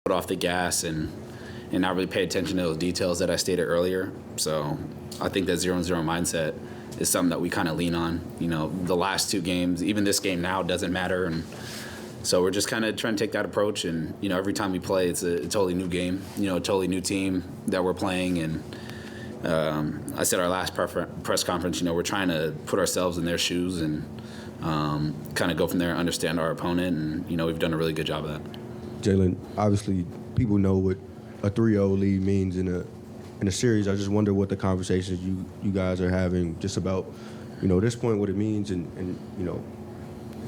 foot off the gas and not really pay attention to those details that I stated earlier. So I think that 0-0 mindset is something that we kind of lean on. The last two games, even this game now, doesn't matter. And so we're just kind of trying to take that approach. And, every time we play, it's a totally new game, a totally new team that we're playing. And I said our last press conference, we're trying to put ourselves in their shoes and kind of go from there and understand our opponent. And, we've done a really good job of that. Jalen, obviously people know what a 3-0 lead means in a series. I just wonder what the conversations you guys are having just about, at this point, what it means and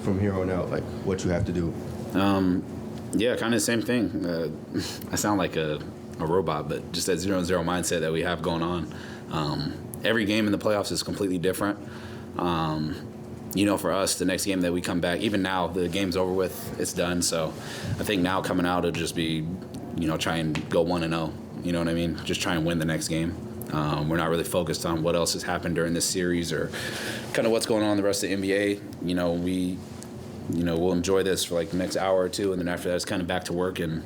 from here on out, like what you have to do. Yeah, kind of the same thing. I sound like a robot, but just that 0-0 mindset that we have going on. Every game in the playoffs is completely different. For us, the next game that we come back, even now, the game's over with, it's done. So I think now coming out, it'll just be, try and go 1-0. You know what I mean? Just try and win the next game. We're not really focused on what else has happened during this series or kind of what's going on in the rest of the NBA. We'll enjoy this for like the next hour or two, and then after that, it's kind of back to work and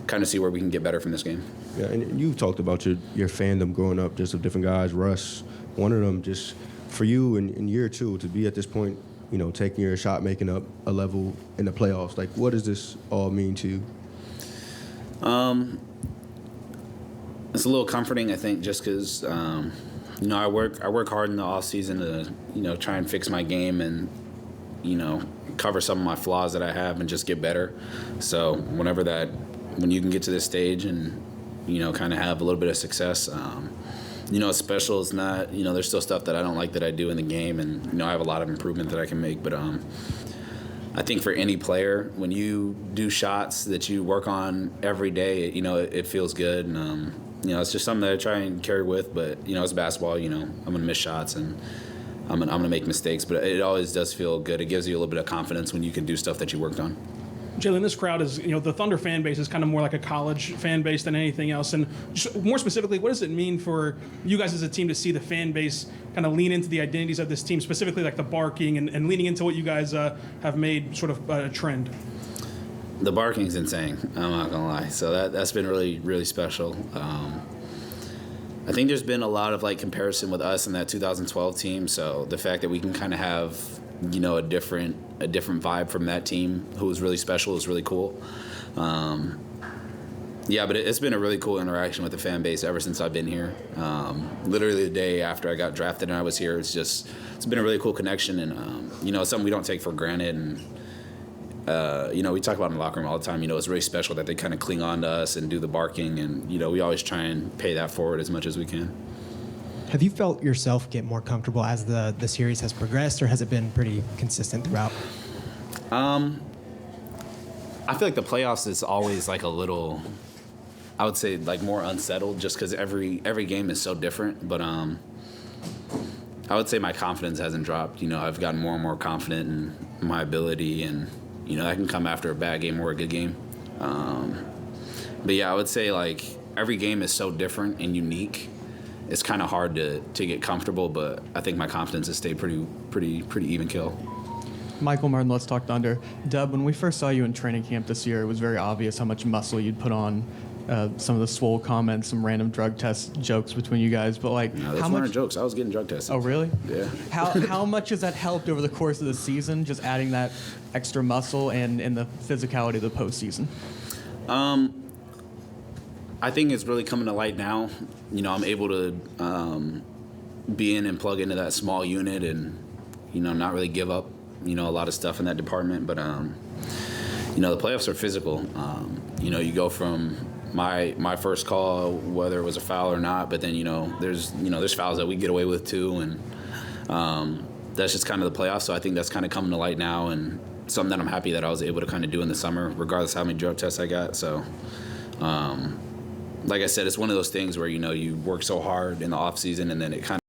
kind of see where we can get better from this game. Yeah, and you've talked about your fandom growing up, just of different guys. Russ, one of them, just for you in year two to be at this point, taking your shot, making up a level in the playoffs. Like, what does this all mean to you? It's a little comforting, I think, just because, I work hard in the off season to, try and fix my game and, cover some of my flaws that I have and just get better. So when you can get to this stage and, kind of have a little bit of success, it's special. It's not, there's still stuff that I don't like that I do in the game, and, I have a lot of improvement that I can make. But I think for any player, when you do shots that you work on every day, it feels good. And, it's just something that I try and carry with. But, it's basketball, I'm going to miss shots and I'm going to make mistakes. But it always does feel good. It gives you a little bit of confidence when you can do stuff that you worked on. Jalen, this crowd is, the Thunder fan base is kind of more like a college fan base than anything else. And just more specifically, what does it mean for you guys as a team to see the fan base kind of lean into the identities of this team, specifically like the barking and leaning into what you guys have made sort of a trend? The barking's insane, I'm not going to lie. So that's been really, really special. I think there's been a lot of comparison with us and that 2012 team. So the fact that we can kind of have, a different vibe from that team who was really special is really cool. Yeah, but it's been a really cool interaction with the fan base ever since I've been here. Literally the day after I got drafted and I was here, it's been a really cool connection, and it's something we don't take for granted. And we talk about in the locker room all the time. It's really special that they kind of cling on to us and do the barking, and we always try and pay that forward as much as we can. Have you felt yourself get more comfortable as the series has progressed, or has it been pretty consistent throughout? I feel like the playoffs is always a little, I would say more unsettled, just because every game is so different. But I would say my confidence hasn't dropped. I've gotten more and more confident in my ability, and that can come after a bad game or a good game. But yeah, I would say every game is so different and unique. It's kind of hard to get comfortable, but I think my confidence has stayed pretty even kill. Michael Martin, Let's Talk Thunder. Dub, when we first saw you in training camp this year, it was very obvious how much muscle you'd put on. Some of the swole comments, some random drug test jokes between you guys, but no, those weren't jokes. I was getting drug tested. Oh, really? Yeah. How much has that helped over the course of the season, just adding that extra muscle and the physicality of the postseason? I think it's really coming to light now. I'm able to be in and plug into that small unit and, not really give up, a lot of stuff in that department. But, the playoffs are physical. You go from my first call, whether it was a foul or not, but then, there's fouls that we get away with too. And that's just kind of the playoffs. So I think that's kind of coming to light now, and something that I'm happy that I was able to kind of do in the summer, regardless of how many drug tests I got. So, like I said, it's one of those things where, you work so hard in the off season and then it kind